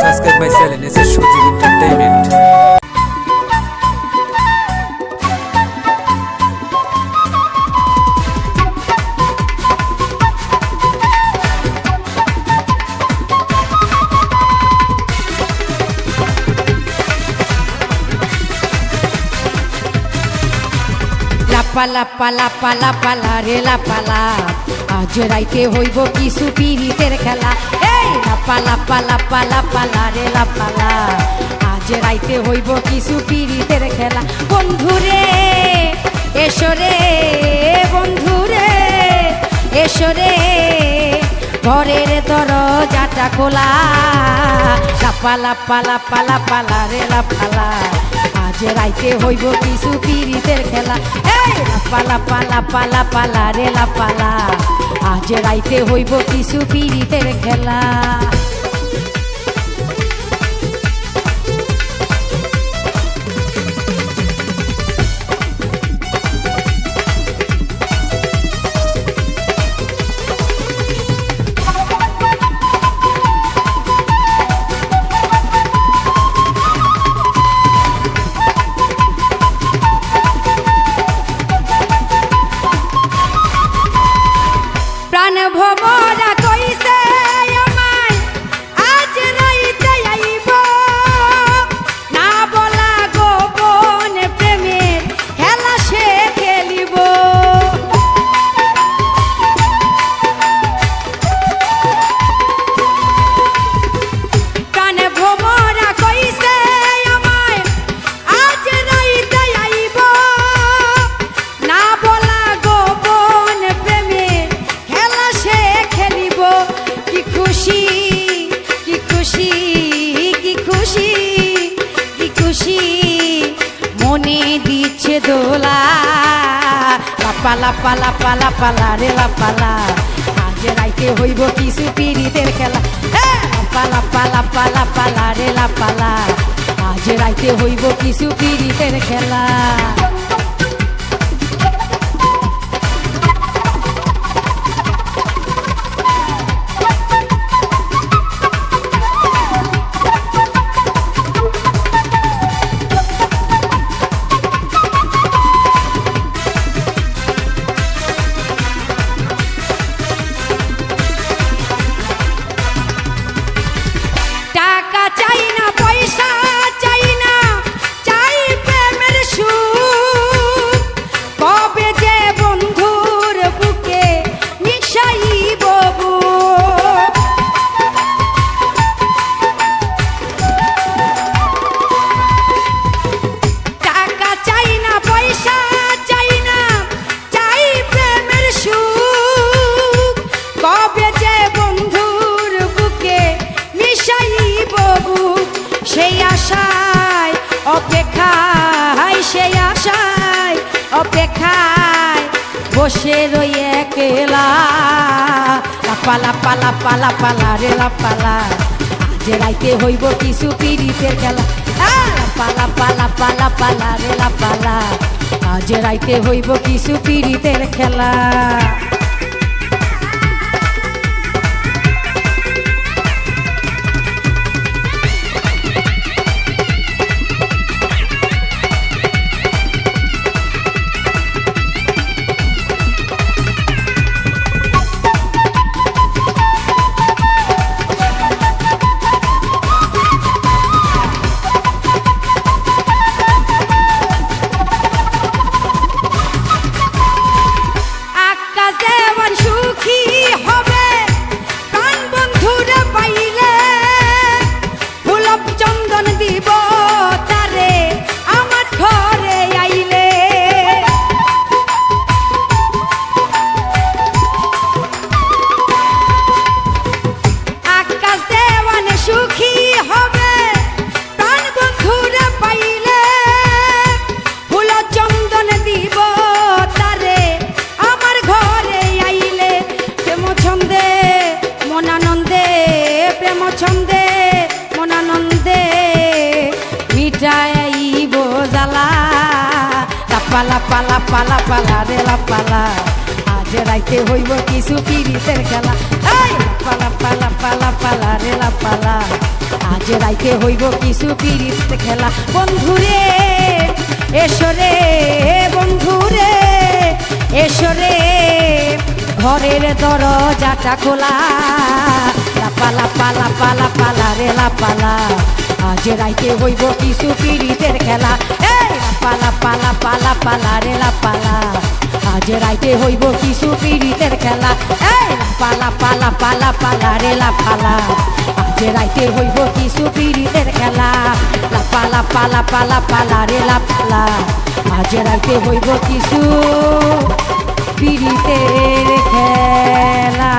subscribe my channel. This is Sujit Entertainment. পালা পালা পালা পালা রে লা পালা আজ রাইতে হইব কিছু পিরিতের খেলা। এই পালা পালা পালা পালা রে লা পালা আজ রাইতে হইব কিছু পিরিতের খেলা। বন্ধুরে এসরে বন্ধুরে এসরে ঘরের দরজাটা খোলা। পালা পালা পালা পালা রে লা পালা আজ রাইতে হইব কিছু পিরিতের খেলা। এই পালা পালা পালা পালা রে লা পালা আজ রাইতে হইব কিছু পিরিতের খেলা। প্রাণ ভমরা কইছে আমায় আজ রাইতে আইব না বলা গোপন প্রেমের খেলা সে খেলিব। প্রাণ ভমরা কইছে আমায় আজ রাইতে আইব না বলা গোপন প্রেমের খেলা সে খেলিব। কি খুশি কি খুশি কি খুশি কি খুশি মনে দিচ্ছে দোলা। পালা পালা পালা পালা রে লা পালা আজ রাইতে হইব কিছু পিরিতের খেলা। পালা পালা পালা পালা রে লা পালা আজ রাইতে হইব কিছু পিরিতের খেলা। টাকা চাই না পয়সা চাই না চাই প্রেমের সুখ। কবে যে বন্ধুর বুকে মিশাইব বুক। টাকা চাই না পয়সা চাই না চাই প্রেমের সুখ। কবে যে বন্ধুর বুকে মিশাইব বুক। সেই আশায় অপেক্ষায় সেই আশায় অপেক্ষায় বসে রই একলা। পালা পালা পালা পালা রে লা পালা আজ রাইতে হইব কিছু পিরিতের খেলা। পালা পালা পালা পালা রে লা পালা আজ রাইতে হইব কিছু পিরিতের খেলা। আকাশ দেওয়ান সুখী হবে প্রাণ বন্ধুরে পাইলে ফুলব চন্দন দিব তারে আমার ঘরে আইলে। আকাশ দেওয়ান সুখী হবে প্রাণ বন্ধুরে পাইলে ফুল চন্দন দিব তারে আমার ঘরে আইলে। প্রেম ছন্দে মনানন্দে প্রেম ছন্দে মনানন্দে মিটাইব জ্বালা। পালা পালা পালা পালা রে লা পালা আজ রাইতে হইব কিছু পিরিতের খেলা। পালা পালা পালা পালা রে লা পালা আজ আজ রাইতে হইব কিছু পিরিত খেলা বন্ধুরে এসরে বন্ধুরে এসরে ঘরের দরজাটা খোলা লাপা লাপা লাপা লাপা রে লাপালা আজ রাইতে হইব কিছু পিরিতের খেলা এই লাপা লাপা লাপা লাপা রে লাপালা আজ রাইতে হইব কিছু পিরিতের খেলা এই লাপা লাপা লাপা লাপা রে লাপালা আজ রাইতে হইব কিছু পিরিতের খেলা লাপা লাপা লাপা লাপা রে লাপালা আজ রাইতে হইব কিছু পিরিতের খেলা।